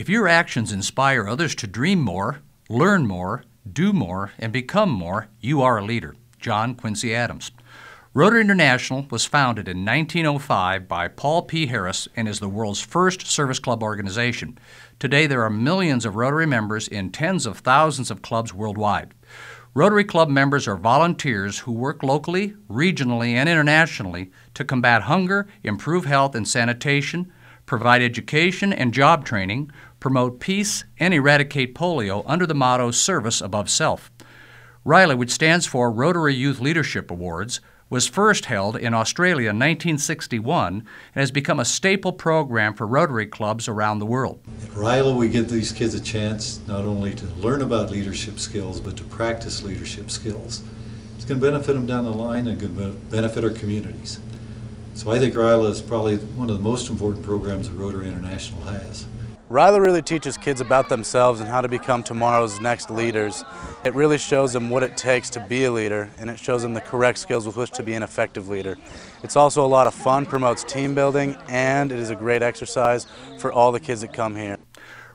If your actions inspire others to dream more, learn more, do more, and become more, you are a leader. John Quincy Adams. Rotary International was founded in 1905 by Paul P. Harris and is the world's first service club organization. Today there are millions of Rotary members in tens of thousands of clubs worldwide. Rotary Club members are volunteers who work locally, regionally, and internationally to combat hunger, improve health and sanitation, provide education and job training, promote peace, and eradicate polio under the motto Service Above Self. RYLA, which stands for Rotary Youth Leadership Awards, was first held in Australia in 1961 and has become a staple program for Rotary clubs around the world. At RYLA, we give these kids a chance not only to learn about leadership skills, but to practice leadership skills. It's going to benefit them down the line and going to benefit our communities. So I think RYLA is probably one of the most important programs that Rotary International has. RYLA really teaches kids about themselves and how to become tomorrow's next leaders. It really shows them what it takes to be a leader, and it shows them the correct skills with which to be an effective leader. It's also a lot of fun, promotes team building, and it is a great exercise for all the kids that come here.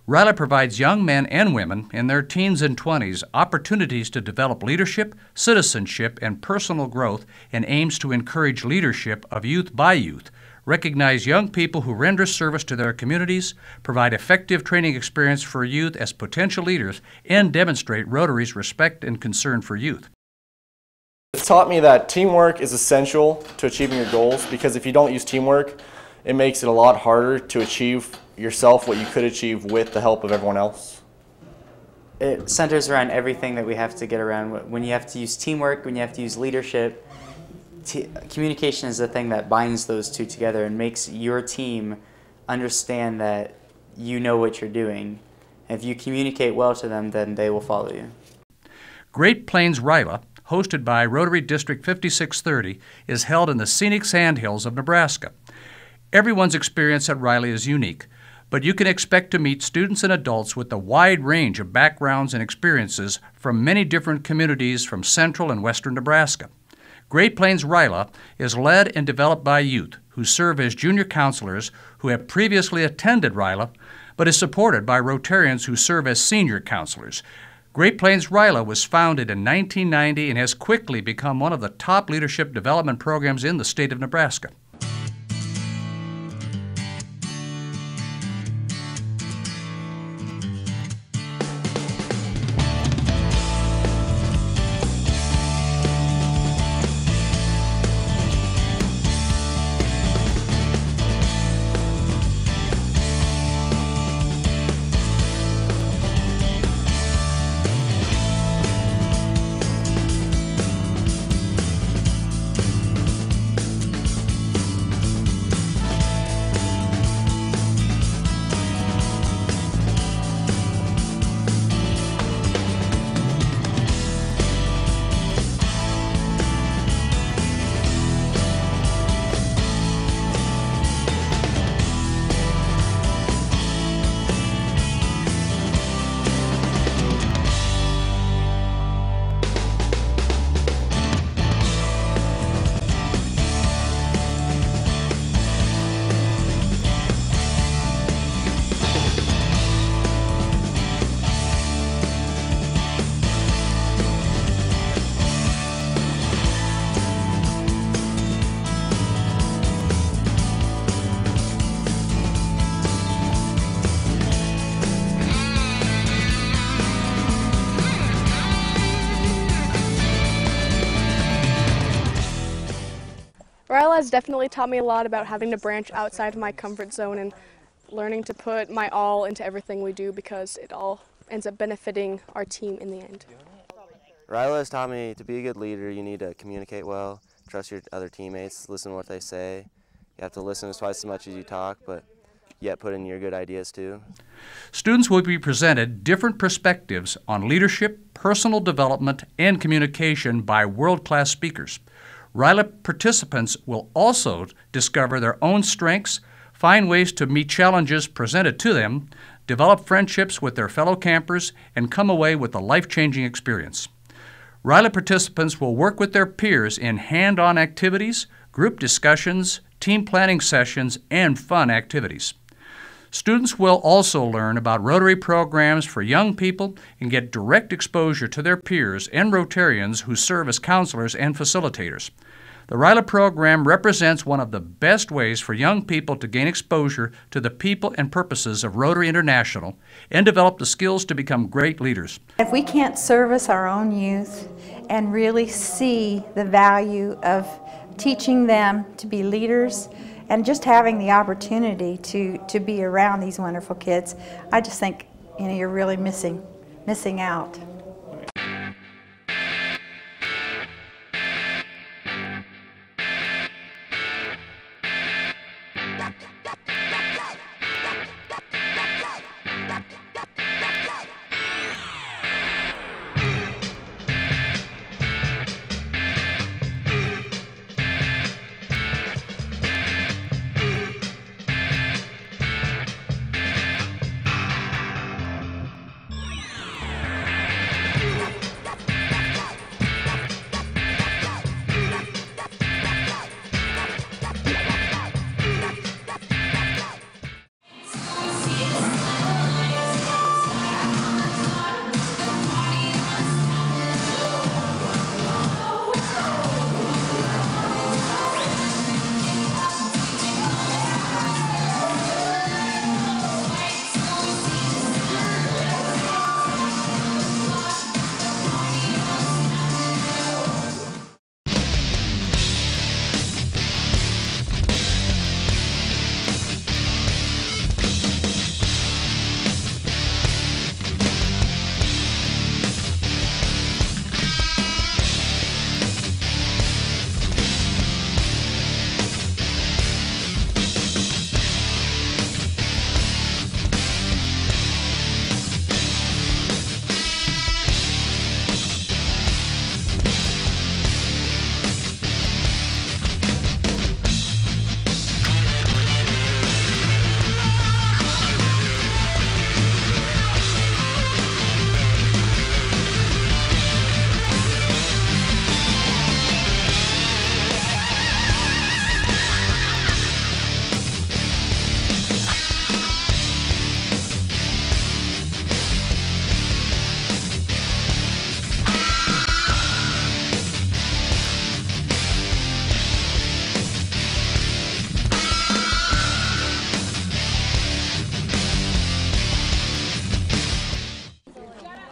RYLA provides young men and women in their teens and 20s opportunities to develop leadership, citizenship, and personal growth, and aims to encourage leadership of youth by youth, recognize young people who render service to their communities, provide effective training experience for youth as potential leaders, and demonstrate Rotary's respect and concern for youth. It's taught me that teamwork is essential to achieving your goals, because if you don't use teamwork, it makes it a lot harder to achieve yourself what you could achieve with the help of everyone else. It centers around everything that we have to get around. When you have to use teamwork, when you have to use leadership, communication is the thing that binds those two together and makes your team understand that you know what you're doing. If you communicate well to them, then they will follow you. Great Plains RYLA, hosted by Rotary District 5630, is held in the scenic sandhills of Nebraska. Everyone's experience at RYLA is unique, but you can expect to meet students and adults with a wide range of backgrounds and experiences from many different communities from central and western Nebraska. Great Plains RYLA is led and developed by youth who serve as junior counselors who have previously attended RYLA, but is supported by Rotarians who serve as senior counselors. Great Plains RYLA was founded in 1990 and has quickly become one of the top leadership development programs in the state of Nebraska. RYLA has definitely taught me a lot about having to branch outside of my comfort zone and learning to put my all into everything we do, because it all ends up benefiting our team in the end. RYLA has taught me to be a good leader, you need to communicate well, trust your other teammates, listen to what they say. You have to listen twice as much as you talk, but yet put in your good ideas too. Students will be presented different perspectives on leadership, personal development, and communication by world-class speakers. RYLA participants will also discover their own strengths, find ways to meet challenges presented to them, develop friendships with their fellow campers, and come away with a life-changing experience. RYLA participants will work with their peers in hand-on activities, group discussions, team planning sessions, and fun activities. Students will also learn about Rotary programs for young people and get direct exposure to their peers and Rotarians who serve as counselors and facilitators. The RYLA program represents one of the best ways for young people to gain exposure to the people and purposes of Rotary International and develop the skills to become great leaders. If we can't service our own youth and really see the value of teaching them to be leaders and just having the opportunity to be around these wonderful kids, I just think, you know, you're really missing out.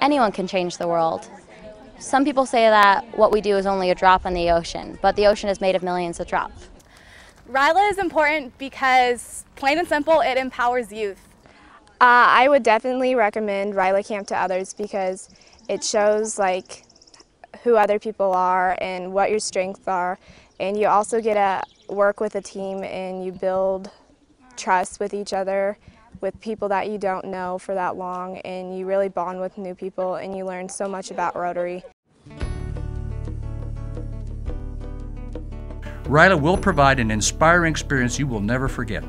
Anyone can change the world. Some people say that what we do is only a drop in the ocean, but the ocean is made of millions of drops. RYLA is important because, plain and simple, it empowers youth. I would definitely recommend RYLA Camp to others because it shows like who other people are and what your strengths are, and you also get to work with a team and you build trust with each other, with people that you don't know for that long, and you really bond with new people and you learn so much about Rotary. RYLA will provide an inspiring experience you will never forget.